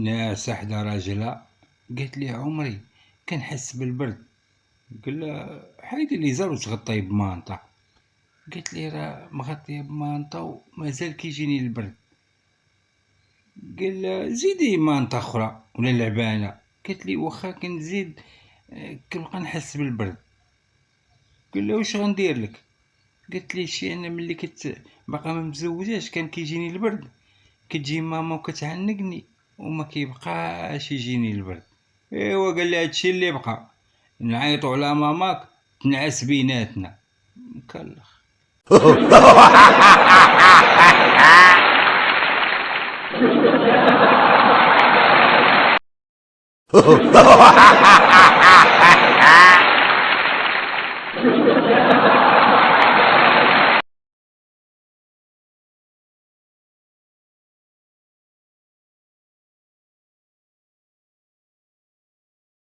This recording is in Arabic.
ناس حدا راجلها، قالت لي عمري كنحس بالبرد. قال لها حيدي ليزر وتغطيه بمانطا. قالت لي راه مغطيه بمانطا ومازال كيجيني البرد. قال لها زيدي مانطا اخرى ولا لعبانه. قالت لي واخا كنزيد كنبقى نحس بالبرد. قال لها واش غندير لك؟ قالت لي شي انا ملي باقا ما مزوجاش كان كيجيني البرد، كتجي ماما وكتعنقني وما كيبقاش يجيني البرد. ايوا قال لي هادشي اللي بقى، نعيطوا على ماماك تنعس بيناتنا. مكلخ.